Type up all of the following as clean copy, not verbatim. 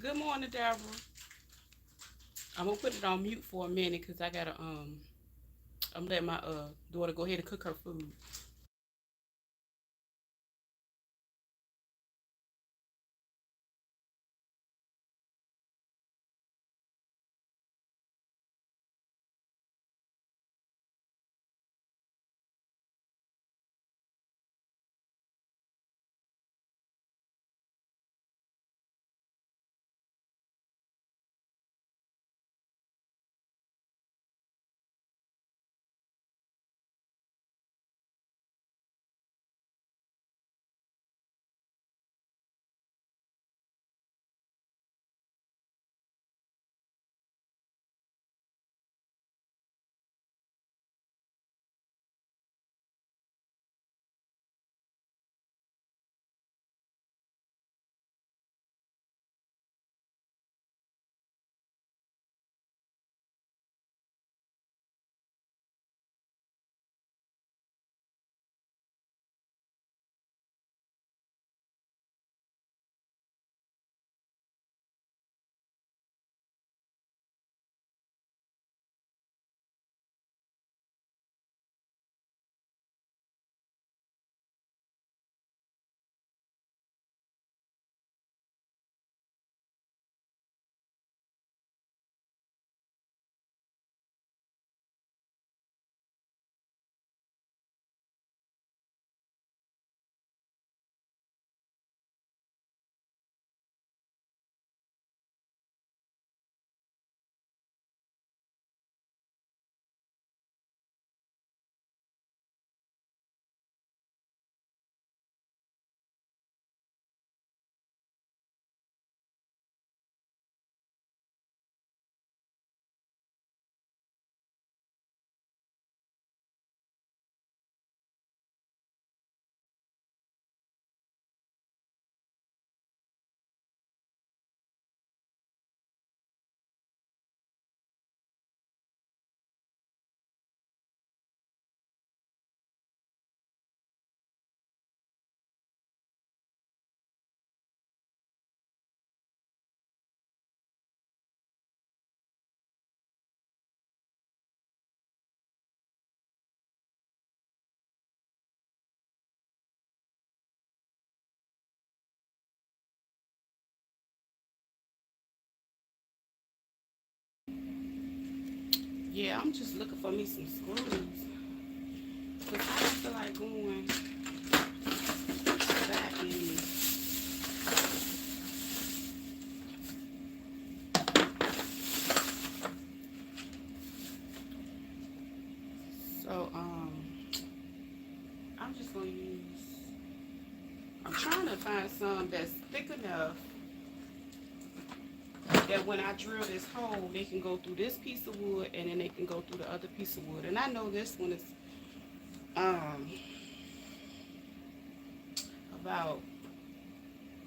Good morning, Deborah. I'm gonna put it on mute for a minute because I gotta I'm letting my daughter go ahead and cook her food. Yeah, I'm just looking for me some screws. Cause I don't feel like going back in. So I'm just gonna use. I'm trying to find some that's thick enough that when I drill this hole, they can go through this piece of wood and then they can go through the other piece of wood. And I know this one is um about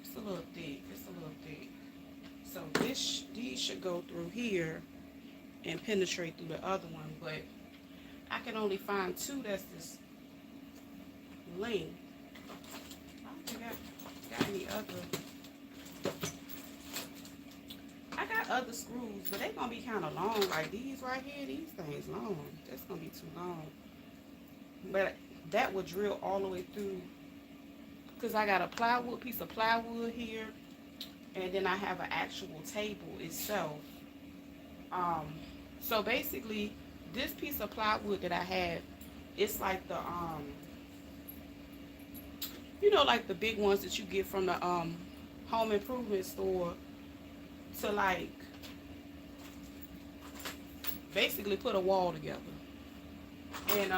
it's a little thick. It's a little thick. So these should go through here and penetrate through the other one, but I can only find two that's this length. I don't think I got any other. I got other screws, but they gonna be kind of long. Like these right here, these things long. That's gonna be too long. But that will drill all the way through because I got a plywood piece of plywood here, and then I have an actual table itself. Um, so basically, this piece of plywood that I have, it's like the like the big ones that you get from the home improvement store to like basically put a wall together. And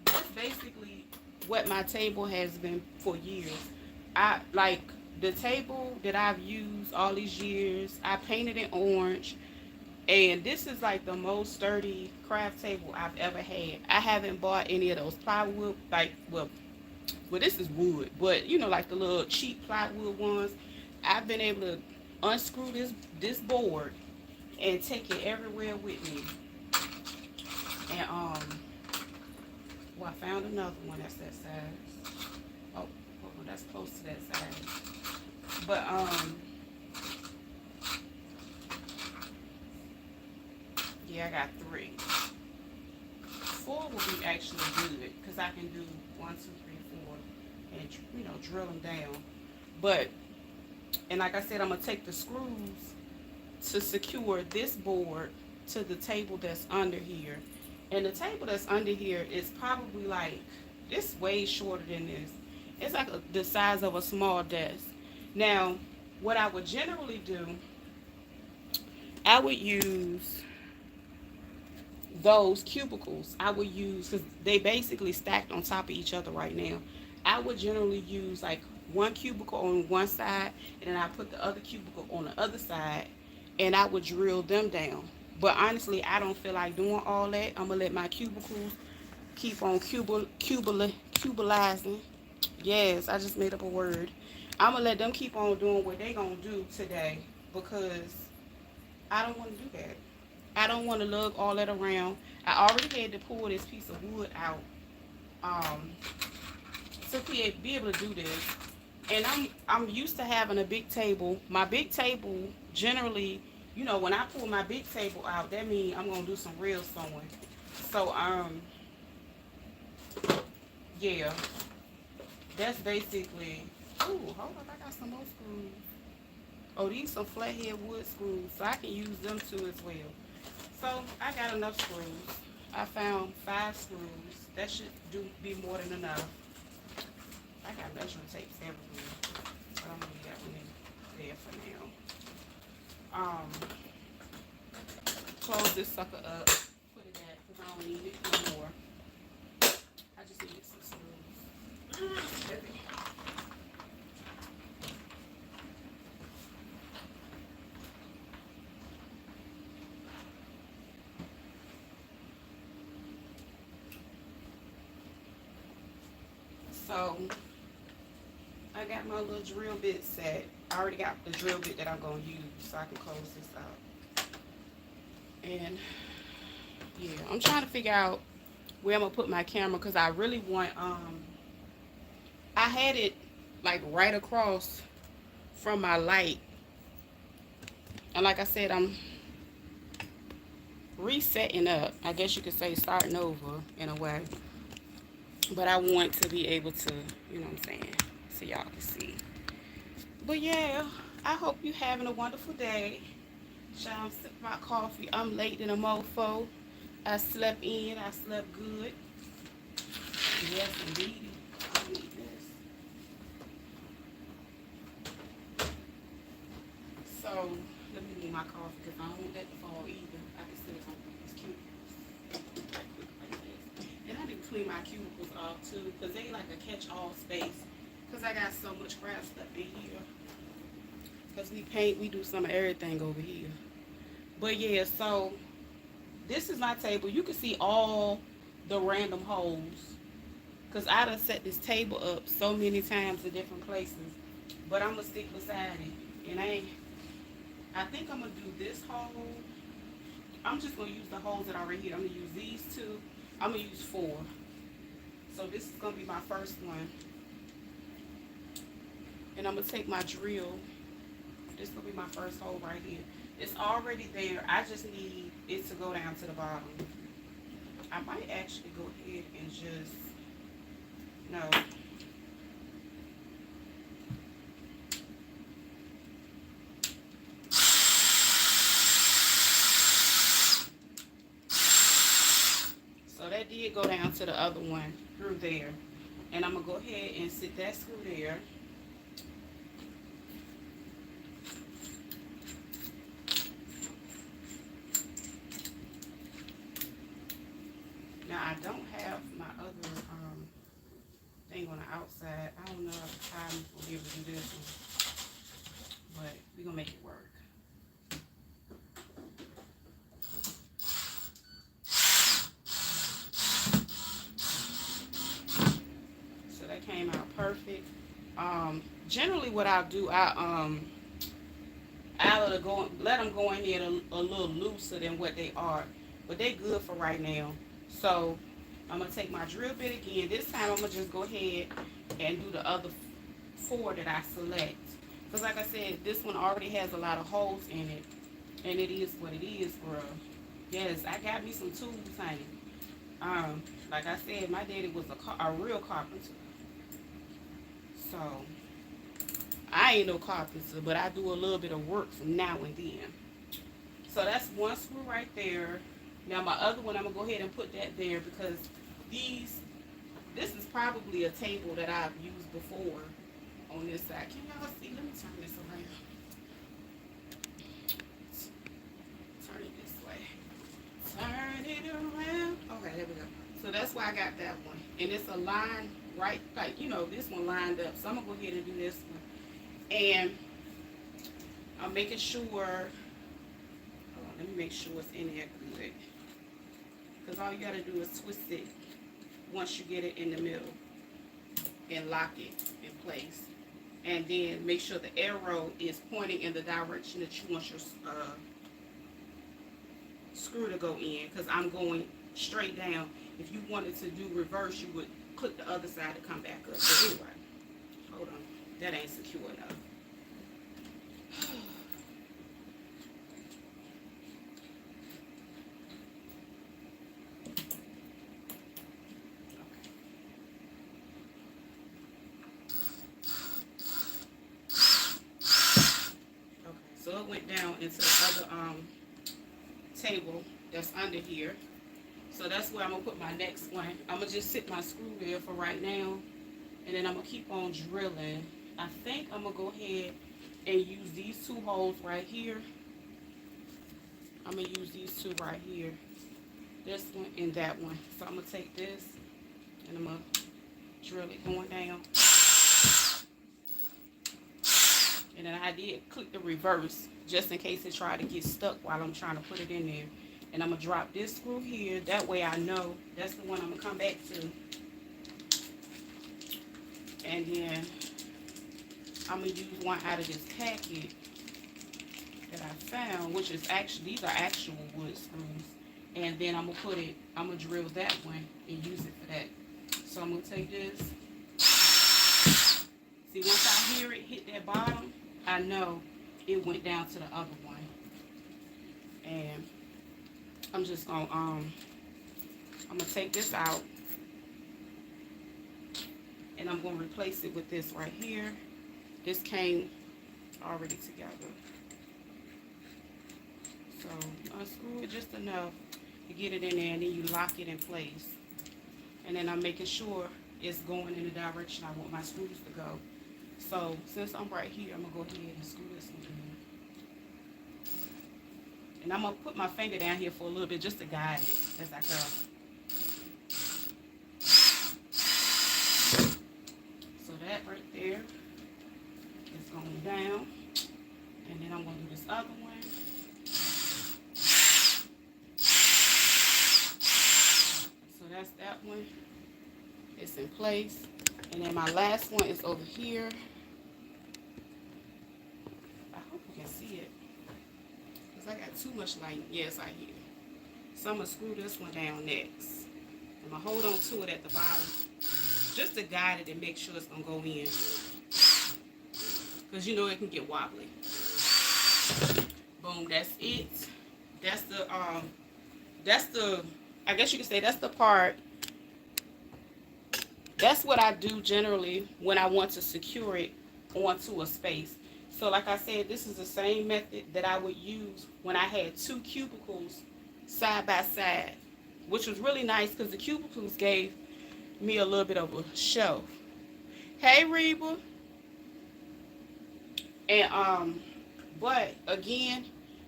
that's basically what my table has been for years. I like the table that I've used all these years. I painted it orange. And this is like the most sturdy craft table I've ever had. I haven't bought any of those plywood, like, well, this is wood, but like the little cheap plywood ones. I've been able to unscrew this board and take it everywhere with me. And well, I found another one that's that size. Oh, that's close to that size. But Yeah, I got 3. 4 will be actually good because I can do 1, 2, 3, 4, and drill them down. But and like I said, I'm gonna take the screws to secure this board to the table that's under here. And the table that's under here is probably like, it's way shorter than this. It's like the size of a small desk. Now, what I would generally do, I would use those cubicles. I would use, because they basically stacked on top of each other right now. I would generally use like one cubicle on one side, and then I put the other cubicle on the other side, and I would drill them down. But honestly, I don't feel like doing all that. I'm gonna let my cubicles keep on cubalizing. Yes, I just made up a word. I'm gonna let them keep on doing what they gonna do today, because I don't want to do that. I don't want to lug all that around. I already had to pull this piece of wood out um, to be able to do this. And I'm used to having a big table. My big table generally, when I pull my big table out, that means I'm gonna do some real sewing. So yeah, that's basically. Ooh, hold up, I got some more screws. Oh, these some flathead wood screws, so I can use them too as well. So I got enough screws. I found 5 screws. That should be more than enough. I got measuring tapes everywhere, but I'm gonna leave that one in there for now. Close this sucker up. Put it back because I don't need it anymore. I just needed some screws. So I got my little drill bit set. I already got the drill bit that I'm going to use, so I can close this out. And yeah, I'm trying to figure out where I'm going to put my camera, because I really want, I had it like right across from my light. And like I said, I'm resetting up. I guess you could say starting over in a way. But I want to be able to, you know what I'm saying, so y'all can see. But yeah, I hope you're having a wonderful day. Shall I sip my coffee? I'm late in a mofo. I slept in. I slept good. Yes, indeed. I need this. So, let me need my coffee because I don't want that to fall either. I can still talk about these cubicles. Right quick like this. And I need to clean my cubicles off too, because they like a catch-all space. Because I got so much crap stuff in here. Because we paint, we do some of everything over here. But yeah, so this is my table. You can see all the random holes. Because I done set this table up so many times in different places. But I'm going to stick beside it. And I think I'm going to do this hole. I'm just going to use the holes that are right here. I'm going to use these 2. I'm going to use 4. So this is going to be my first one. And I'm going to take my drill. This is going to be my first hole right here. It's already there. I just need it to go down to the bottom. I might actually go ahead and just, no. So that did go down to the other one through there. And I'm going to go ahead and sit that screw there. Now I don't have my other thing on the outside. I don't know if I'm will be able to do this one, but we're gonna make it work. So that came out perfect. Generally, what I'll do, I'll let them go in there a little looser than what they are, but they good for right now. So I'm going to take my drill bit again. This time I'm going to just go ahead and do the other 4 that I select. Because like I said, this one already has a lot of holes in it. And it is what it is, bro. Yes, I got me some tools, honey. Like I said, my daddy was a real carpenter. So I ain't no carpenter, but I do a little bit of work from now and then. So that's one screw right there. Now my other one, I'm gonna go ahead and put that there because these, this is probably a table that I've used before on this side. Can y'all see? Let me turn this around. Turn it this way. Turn it around. Okay, there we go. So that's why I got that one. And it's a line right, like, you know, this one lined up. So I'm going to go ahead and do this one. And I'm making sure, hold on, let me make sure it's in there good. Because all you got to do is twist it once you get it in the middle and lock it in place. And then make sure the arrow is pointing in the direction that you want your screw to go in, because I'm going straight down. If you wanted to do reverse, you would click the other side to come back up. But anyway, hold on, that ain't secure enough. Okay, so it went down into the other table that's under here. So that's where I'm gonna put my next one. I'm gonna just sit my screw there for right now, and then I'm gonna keep on drilling. I think I'm gonna go ahead and use these two holes right here. I'm gonna use these two right here, this one and that one. So I'm gonna take this and I'm gonna drill it going down. And then I did click the reverse just in case it tried to get stuck while I'm trying to put it in there. And I'm going to drop this screw here. That way I know that's the one I'm going to come back to. And then I'm going to use one out of this packet that I found, which is actually, these are actual wood screws. And then I'm going to put it, I'm going to drill that one and use it for that. So I'm going to take this. See, once I hear it hit that bottom, I know it went down to the other one. And I'm just gonna I'm gonna take this out and I'm gonna replace it with this right here. This came already together. So you unscrew it just enough to get it in there, and then you lock it in place. And then I'm making sure it's going in the direction I want my screws to go. So since I'm right here, I'm gonna go ahead and screw this one in. And I'm gonna put my finger down here for a little bit just to guide it as I go. So that right there is going down. And then I'm gonna do this other one. So that's that one. It's in place. And then my last one is over here. I hope you can see it, because I got too much light. Yes, I hear. So I'm going to screw this one down next. I'm going to hold on to it at the bottom just to guide it and make sure it's going to go in, because you know it can get wobbly. Boom, that's it. That's the, I guess you could say that's the part. That's what I do generally when I want to secure it onto a space. So like I said, this is the same method that I would use when I had two cubicles side by side, which was really nice because the cubicles gave me a little bit of a shelf. Hey, Reba. And but again,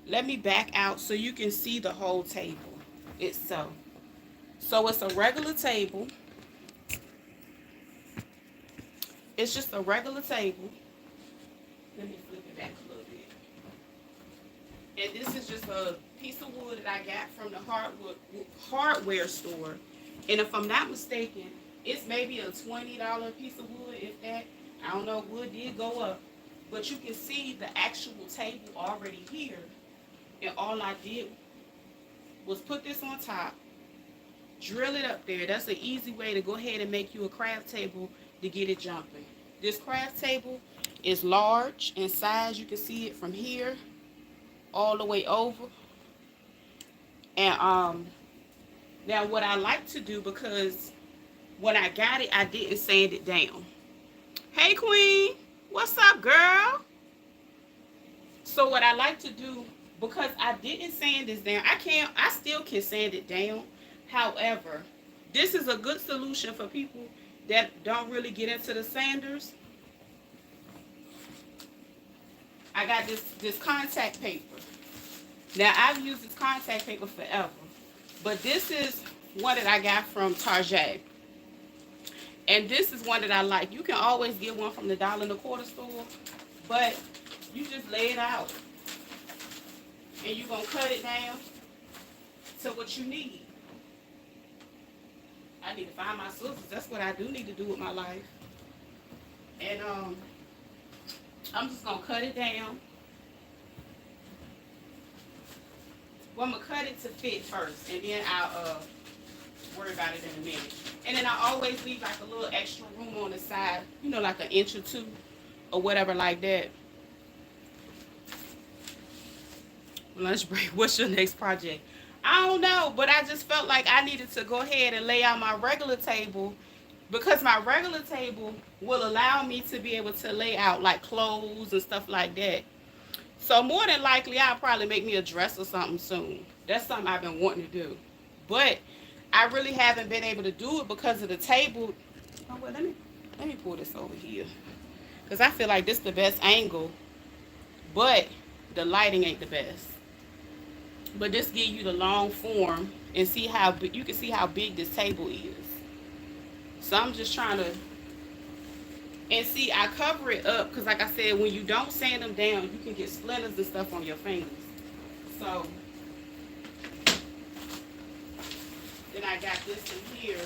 let me back out so you can see the whole table itself. So it's a regular table. It's just a regular table. Let me flip it back a little bit. And this is just a piece of wood that I got from the hardware store. And if I'm not mistaken, it's maybe a $20 piece of wood, if that. I don't know, wood did go up. But you can see the actual table already here. And all I did was put this on top, drill it up there. That's an easy way to go ahead and make you a craft table to get it jumping. This craft table is large in size. You can see it from here all the way over. And now what I like to do, because when I got it, I didn't sand it down. Hey Queen, what's up, girl? So what I like to do, because I didn't sand this down, I still can sand it down. However, this is a good solution for people that don't really get into the sanders. I got this contact paper. Now I've used this contact paper forever, but this is one that I got from Target. And this is one that I like. You can always get one from the dollar and a quarter store, but you just lay it out. And you're going to cut it down to what you need. I need to find my scissors. That's what I do need to do with my life. And I'm just going to cut it down. Well, I'm going to cut it to fit first, and then I'll worry about it in a minute. And then I always leave like a little extra room on the side, you know, like an inch or two or whatever like that. Lunch break, what's your next project? I don't know, but I just felt like I needed to go ahead and lay out my regular table, because my regular table will allow me to be able to lay out like clothes and stuff like that. So more than likely, I'll probably make me a dress or something soon. That's something I've been wanting to do. But I really haven't been able to do it because of the table. Oh, well, let me pull this over here, because I feel like this is the best angle, but the lighting ain't the best. But this gives you the long form, and see how you can see how big this table is. So I'm just trying to, and see, I cover it up because, like I said, when you don't sand them down, you can get splinters and stuff on your fingers. So then I got this in here.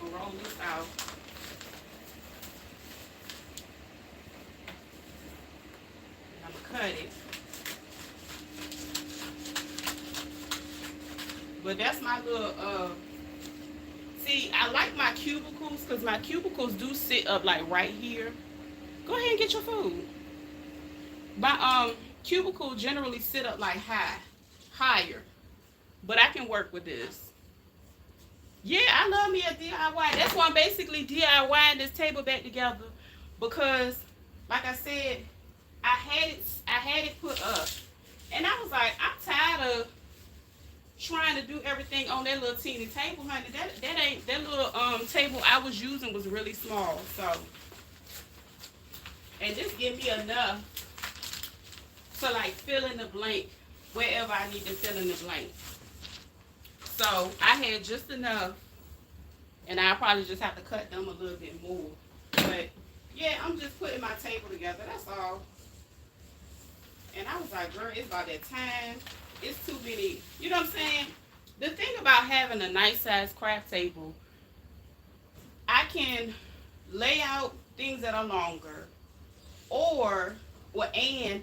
I'm gonna roll this out. I'm gonna cut it. But that's my little, see, I like my cubicles because my cubicles do sit up like right here. Go ahead and get your food. My cubicle generally sit up like higher. But I can work with this. Yeah, I love me a DIY. That's why I'm basically DIYing this table back together, because, like I said, I had it put up, and I was like, I'm tired of trying to do everything on that little teeny table, honey. That little table I was using was really small. So, and just give me enough to like fill in the blank wherever I need to fill in the blank. So I had just enough, and I'll probably just have to cut them a little bit more. But yeah, I'm just putting my table together, that's all. And I was like, girl, it's about that time. It's too many, you know what I'm saying? The thing about having a nice size craft table, I can lay out things that are longer, and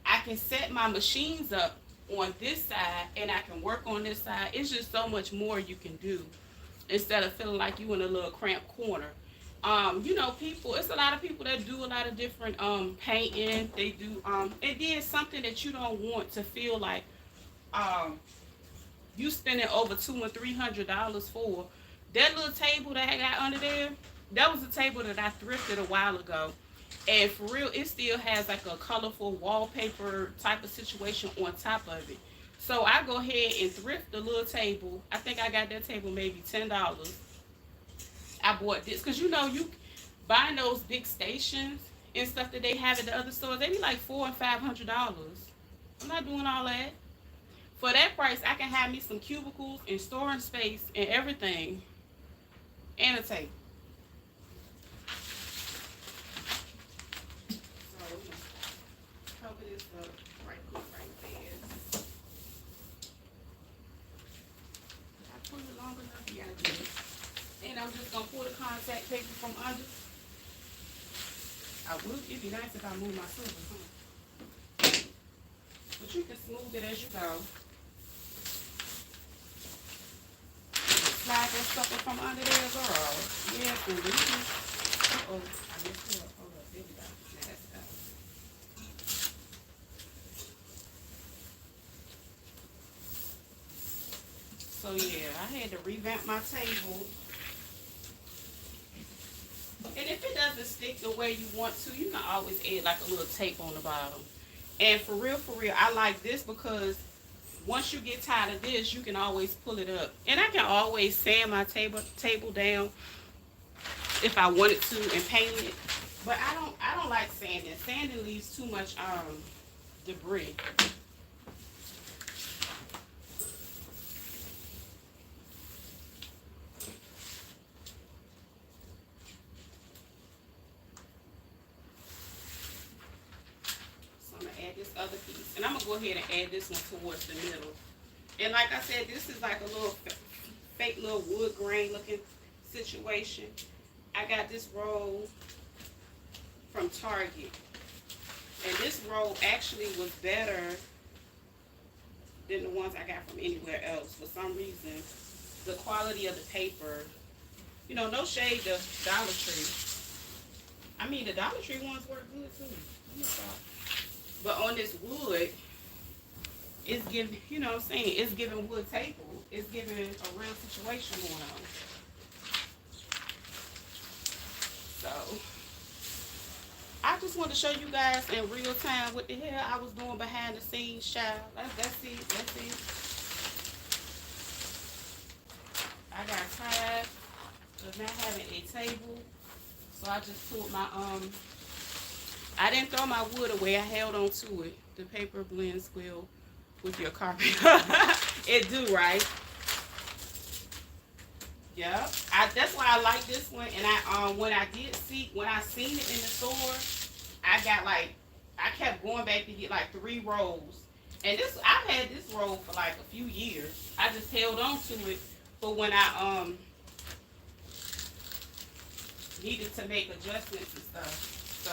I can set my machines up on this side, and I can work on this side. It's just so much more you can do instead of feeling like you in a little cramped corner. You know, it's a lot of people that do a lot of different painting. They do and then something that you don't want to feel like you spending over $200 and $300 for. That little table that I got under there, that was a table that I thrifted a while ago. And for real, it still has like a colorful wallpaper type of situation on top of it. So I go ahead and thrift the little table. I think I got that table maybe $10. I bought this because, you know, you buying those big stations and stuff that they have at the other stores, they be like $400 and $500. I'm not doing all that. For that price, I can have me some cubicles and storing space and everything, and a table. I'm just gonna pull the contact paper from under. It'd be nice if I move my scissors, huh? But you can smooth it as you go. Slide that sucker from under there, girl. Yeah, uh-oh, I messed it up. Hold up, there we go. Now that's out. So yeah, I had to revamp my table. And if it doesn't stick the way you want to, you can always add like a little tape on the bottom. And for real, I like this because once you get tired of this, you can always pull it up. And I can always sand my table down if I wanted to and paint it. But I don't like sanding. Sanding leaves too much debris. So I'm gonna add this other piece. And I'm gonna go ahead and add this one towards the middle. And like I said, this is like a little fake little wood grain looking situation. I got this roll from Target. And this roll actually was better than the ones I got from anywhere else. For some reason, the quality of the paper, you know, no shade to Dollar Tree. I mean, the Dollar Tree ones work good too. But on this wood, it's giving, you know what I'm saying, it's giving wood table. It's giving a real situation going on. So, I just want to show you guys in real time what the hell I was doing behind the scenes, child. That's it. I got tired of not having a table. So I just pulled my, I didn't throw my wood away. I held on to it. The paper blends well with your carpet. It do, right? Yep. That's why I like this one. And I when I seen it in the store, I kept going back to get like 3 rolls. And I've had this roll for like a few years. I just held on to it for when I needed to make adjustments and stuff. So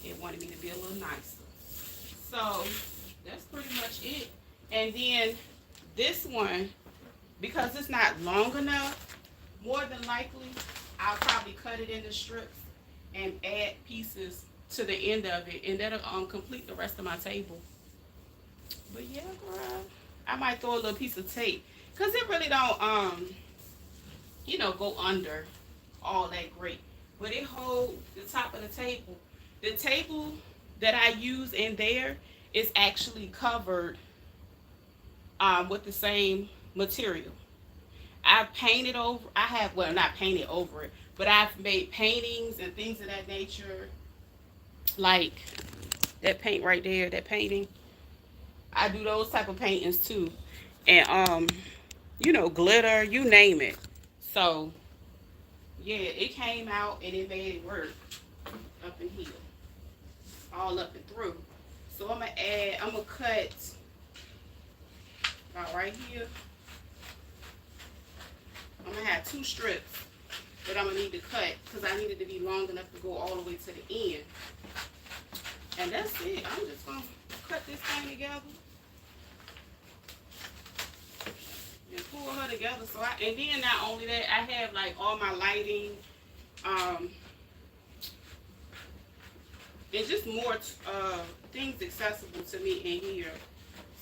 it wanted me to be a little nicer. So that's pretty much it. And then this one, because it's not long enough, more than likely I'll probably cut it into strips and add pieces to the end of it, and that'll complete the rest of my table. But yeah, girl, I might throw a little piece of tape because it really don't you know, go under all that great, but it holds the top of the table. The table that I use in there is actually covered with the same material. I've painted over, well, not painted over it, but I've made paintings and things of that nature, like that paint right there, that painting. I do those type of paintings too. And, you know, glitter, you name it. So, yeah, it came out and it made it work up in here. All up and through. So I'm gonna cut about right here. I'm gonna have 2 strips that I'm gonna need to cut because I need it to be long enough to go all the way to the end. And that's it. I'm just gonna cut this thing together and pull her together. So and then not only that, I have like all my lighting, and just more things accessible to me in here.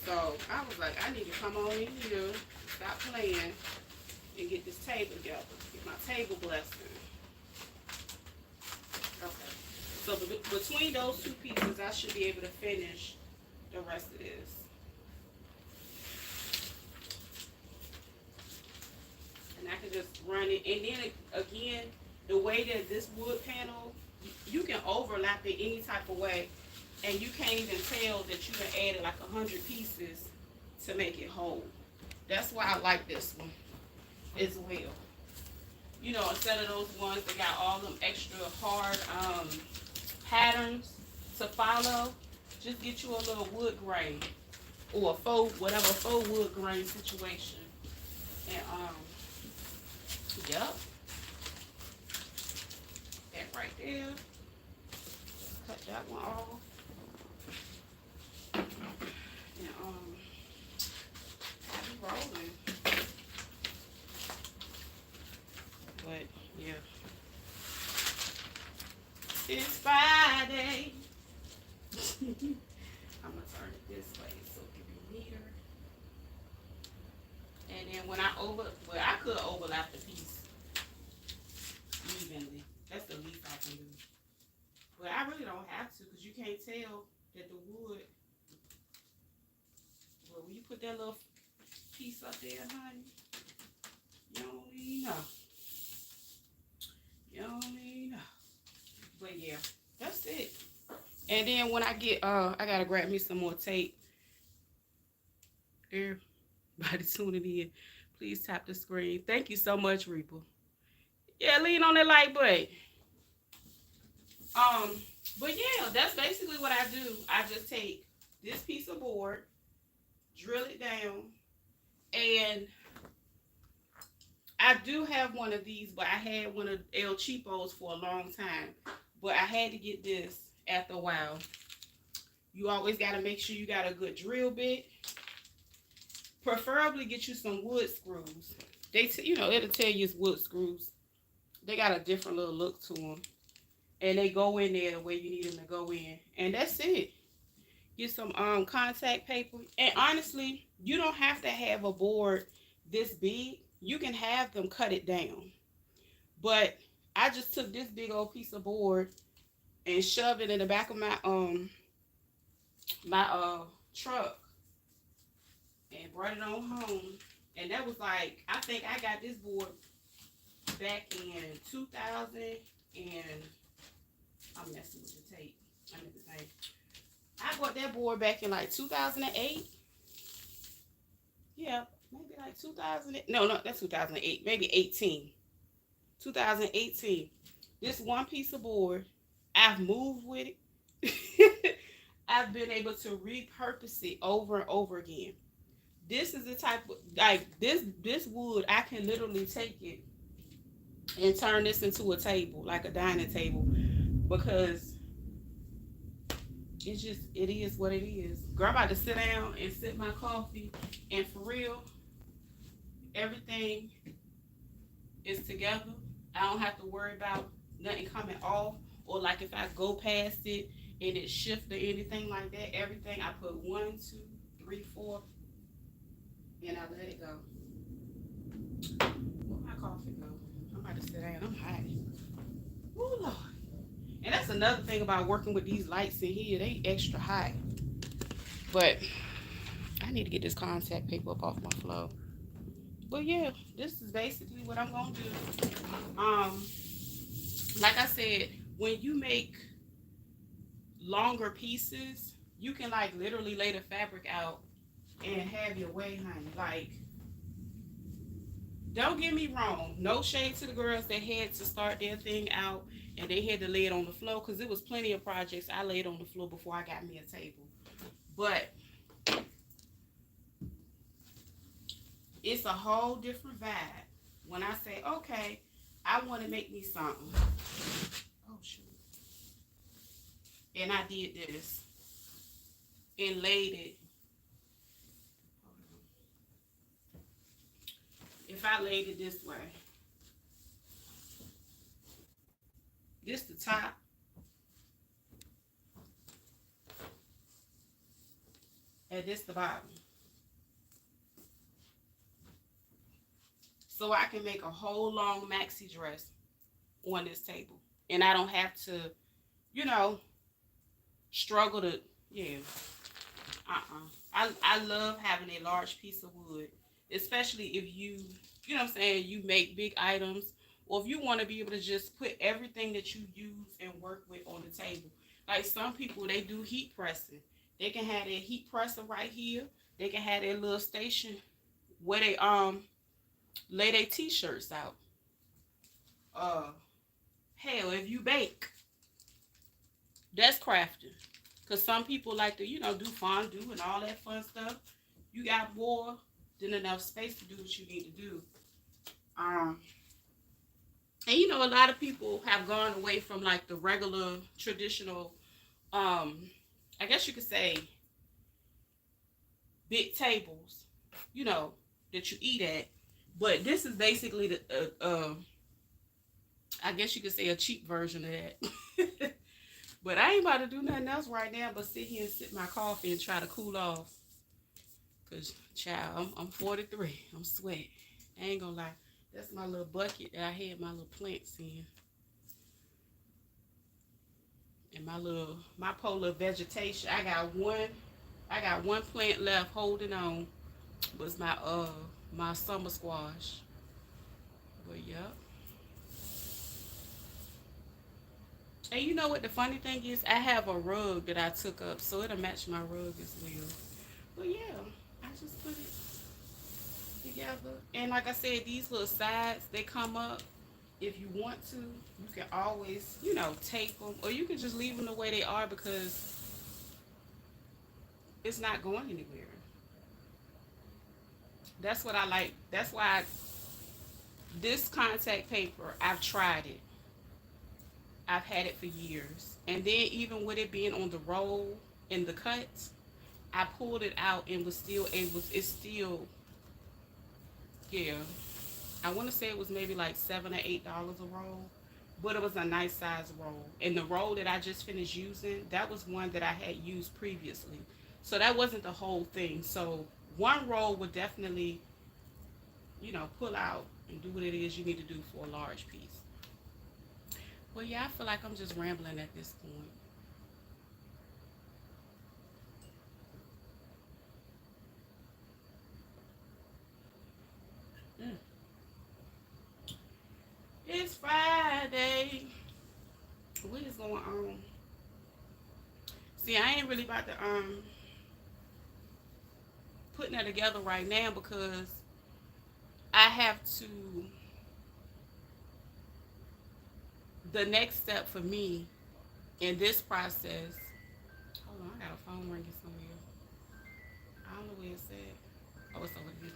So I was like, I need to come on in here, stop playing, and get this table together. Get my table blessing. Okay. So between those 2 pieces, I should be able to finish the rest of this. And I can just run it. And then again, the way that this wood panel, you can overlap it any type of way, and you can't even tell that you have added like 100 pieces to make it whole. That's why I like this one as well. You know, instead of those ones that got all them extra hard patterns to follow, just get you a little wood grain or a faux wood grain situation. And yep, that right there. Cut that one off. And I'll be rolling. But yeah. It's Friday. I'm gonna turn it this way so it can be neater. And then when I could overlap the piece evenly. That's the least I can do. But I really don't have to because you can't tell that the wood. Well, when you put that little piece up there, honey, you don't even know. You don't even know. But yeah, that's it. And then when I get, I gotta grab me some more tape. Everybody tuning in, please tap the screen. Thank you so much, Reaper. Yeah, lean on that like button. Um, but yeah, that's basically what I do. I just take this piece of board, drill it down, and I do have one of these, but I had one of El Cheapos for a long time. But I had to get this after a while. You always got to make sure you got a good drill bit. Preferably get you some wood screws. It'll tell you it's wood screws. They got a different little look to them. And they go in there the way you need them to go in. And that's it. Get some contact paper. And honestly, you don't have to have a board this big. You can have them cut it down. But I just took this big old piece of board and shoved it in the back of my truck and brought it on home. And that was like, I think I got this board back in 2000 and I'm messing with the tape. I meant to say. I bought that board back in like 2008. Yeah, maybe like 2000. No, that's 2008. Maybe 18. 2018. This one piece of board, I've moved with it. I've been able to repurpose it over and over again. This is the type of, like, this wood, I can literally take it and turn this into a table, like a dining table, because it is what it is. Girl, I'm about to sit down and sip my coffee, and for real, everything is together. I don't have to worry about nothing coming off, or like if I go past it and it shifts or anything like that. Everything I put 1, 2, 3, 4, and I let it go. Where my coffee go? I'm about to sit down. I'm hot. Oh Lord. And that's another thing about working with these lights in here. They extra hot. But I need to get this contact paper up off my floor. But yeah, this is basically what I'm gonna do. Like I said, when you make longer pieces, you can like literally lay the fabric out and have your way, honey. Like, don't get me wrong, no shade to the girls that had to start their thing out and they had to lay it on the floor, because there was plenty of projects I laid on the floor before I got me a table. But it's a whole different vibe when I say, okay, I want to make me something. Oh shoot. And I did this and laid it. If I laid it this way, this the top, and this the bottom. So I can make a whole long maxi dress on this table. And I don't have to, struggle to, yeah. I love having a large piece of wood, especially if you make big items, or if you want to be able to just put everything that you use and work with on the table. Like some people, they do heat pressing. They can have their heat presser right here. They can have their little station where they lay their t-shirts out. Hell, if you bake, that's crafting. Because some people like to, do fondue and all that fun stuff. You got more than enough space to do what you need to do. And a lot of people have gone away from like the regular traditional, I guess you could say, big tables, that you eat at. But this is basically I guess you could say a cheap version of that. But I ain't about to do nothing else right now but sit here and sip my coffee and try to cool off. Cause child, I'm 43. I'm sweating. I ain't gonna lie. That's my little bucket that I had my little plants in. And my polar vegetation. I got one plant left holding on. Was my summer squash. But yep. And you know what the funny thing is? I have a rug that I took up, so it'll match my rug as well. But yeah, I just put it together. And like I said, these little sides, they come up. If you want to, you can always, tape them. Or you can just leave them the way they are because it's not going anywhere. That's what I like. That's why this contact paper, I've tried it. I've had it for years. And then even with it being on the roll in the cuts, I pulled it out and was still able, it's still, yeah. I want to say it was maybe like $7 or $8 a roll, but it was a nice size roll. And the roll that I just finished using, that was one that I had used previously. So that wasn't the whole thing. So one roll would definitely, pull out and do what it is you need to do for a large piece. Well, yeah, I feel like I'm just rambling at this point. Mm. It's Friday. What is going on? See, I ain't really about to putting that together right now because I have to. The next step for me in this process. Hold on, I got a phone ringing somewhere. I don't know where it's at. Oh, it's over here.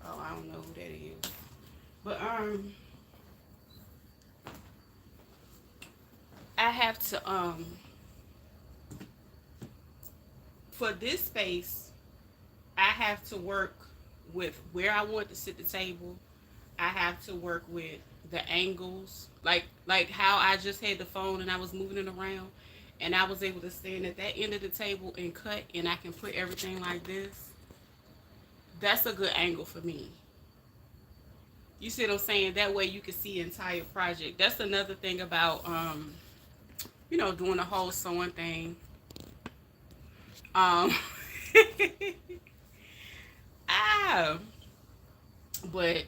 Oh, I don't know who that is. But I have to for this space, I have to work with where I want to sit the table. I have to work with the angles, like how I just had the phone and I was moving it around, and I was able to stand at that end of the table and cut, and I can put everything like this. That's a good angle for me. You see what I'm saying? That way you can see the entire project. That's another thing about doing the whole sewing thing. Um, ah, but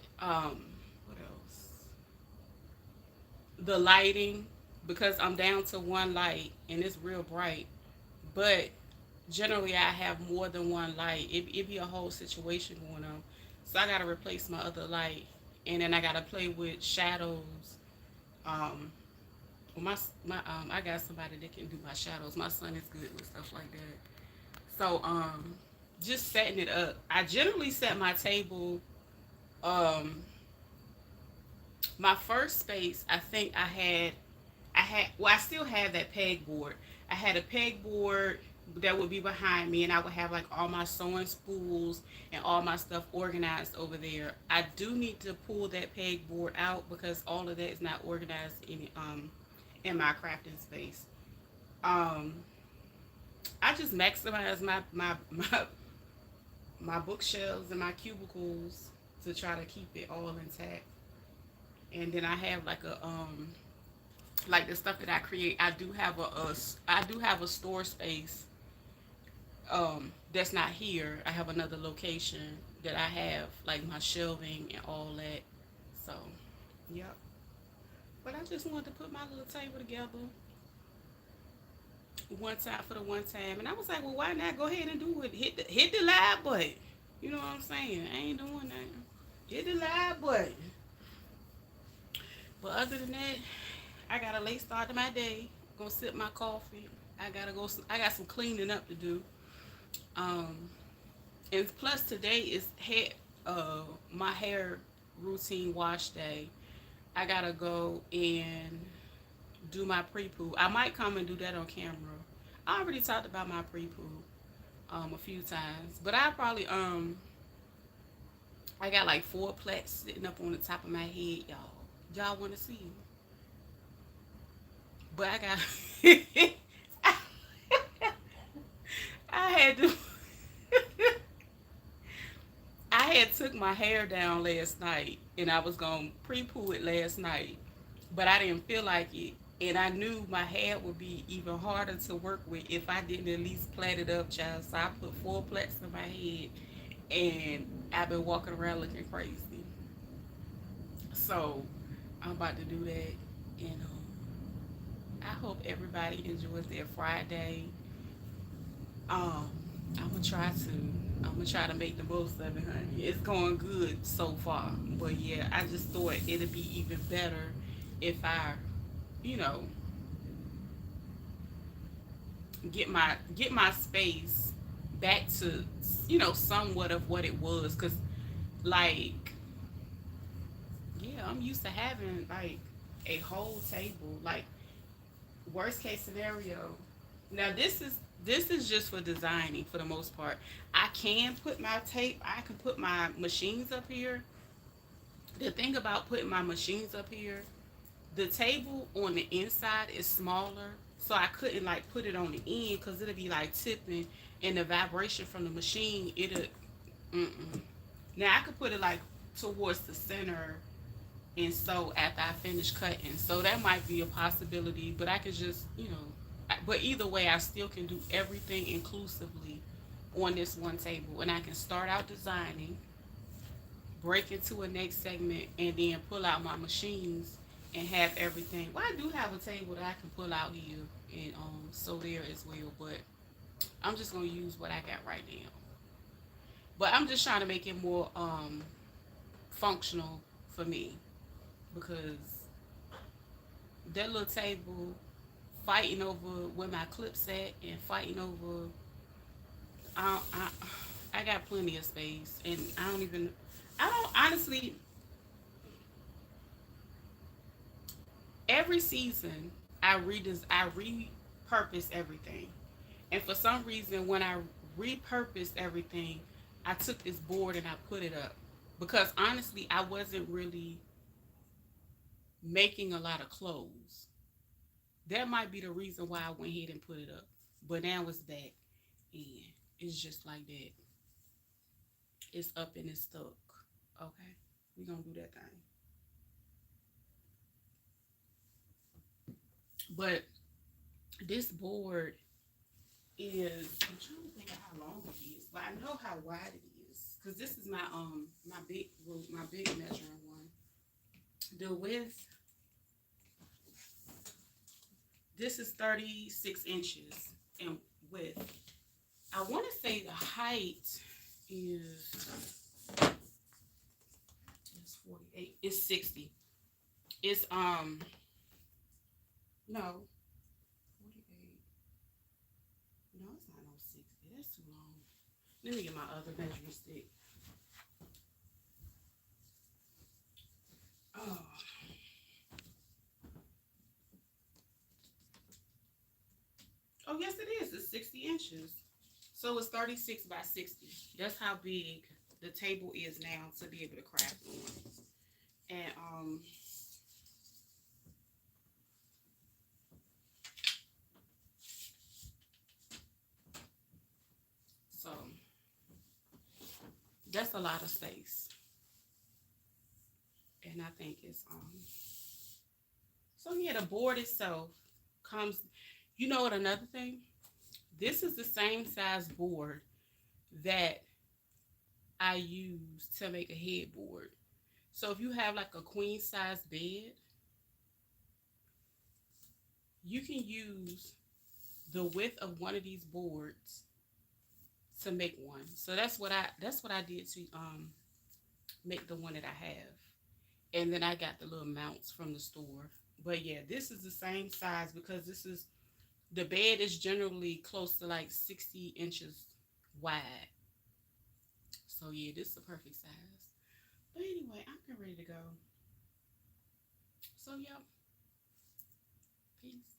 what else? The lighting, because I'm down to one light and it's real bright. But generally, I have more than one light. It be a whole situation going on, so I gotta replace my other light, and then I gotta play with shadows. Um, I got somebody that can do my shadows. My son is good with stuff like that. So just setting it up. I generally set my table. Um, my first space, I think I still have that pegboard. I had a pegboard that would be behind me, and I would have like all my sewing spools and all my stuff organized over there. I do need to pull that pegboard out because all of that is not organized in my crafting space. Um, I just maximize my bookshelves and my cubicles to try to keep it all intact. And then I have like the stuff that I create. I do have a store space that's not here. I have another location that I have like my shelving and all that. So, yep. But I just wanted to put my little table together one time for the one time, and I was like, well, why not go ahead and do it? Hit the live button. You know what I'm saying? I ain't doing that. Hit the live button. But other than that, I got a late start to my day. Gonna sip my coffee. I gotta go. I got some cleaning up to do. Um, and plus today is my hair routine wash day. I gotta go and do my pre-poo. I might come and do that on camera. I already talked about my pre-poo a few times, but I probably I got like four plaques sitting up on the top of my head, y'all. Y'all want to see them? But I got. I had to. I had took my hair down last night, and I was gonna pre-poo it last night, but I didn't feel like it, and I knew my hair would be even harder to work with if I didn't at least plait it up, child. So I put four plaits in my head, and I've been walking around looking crazy. So I'm about to do that, and I hope everybody enjoys their Friday. Um, I'm gonna try to. I'm gonna try to make the most of it, honey. It's going good so far, but yeah, I just thought it'd be even better if I, you know, get my space back to, somewhat of what it was, cause like, yeah, I'm used to having like a whole table, like worst case scenario. Now this is just for designing for the most part. I can put my tape, I can put my machines up here. The thing about putting my machines up here, the table on the inside is smaller, so I couldn't like put it on the end because it'll be like tipping, and the vibration from the machine, it'll. Mm-mm. Now I could put it like towards the center, and so after I finish cutting, so that might be a possibility. But I could just, but either way, I still can do everything inclusively on this one table, and I can start out designing, break into a next segment, and then pull out my machines and have everything. Well, I do have a table that I can pull out here, and so there as well. But I'm just gonna use what I got right now. But I'm just trying to make it more functional for me, because that little table, fighting over where my clips at, and fighting over, I, I got plenty of space, and I don't honestly. Every season, I repurpose everything, and for some reason, when I repurposed everything, I took this board and I put it up, because honestly, I wasn't really making a lot of clothes. That might be the reason why I went ahead and put it up. But now it's back, and it's just like that. It's up and it's stuck. Okay, we gonna do that thing. But this board is, I'm trying to think of how long it is, but I know how wide it is, because this is my big measuring one. The width, this is 36 inches in width. I want to say the height is 48. It's 60. It's no, 48. No, it's not no 60. That's too long. Let me get my other measuring stick. Oh, oh yes, it is. It's 60 inches. So it's 36 by 60. That's how big the table is now to be able to craft on. And so that's a lot of space. And I think it's so yeah, the board itself comes, you know what, another thing? This is the same size board that I use to make a headboard. So if you have like a queen size bed, you can use the width of one of these boards to make one. So that's what I did to make the one that I have. And then I got the little mounts from the store. But yeah, this is the same size, because this is the bed is generally close to like 60 inches wide. So yeah, this is the perfect size. But anyway, I'm getting ready to go. So yeah, peace.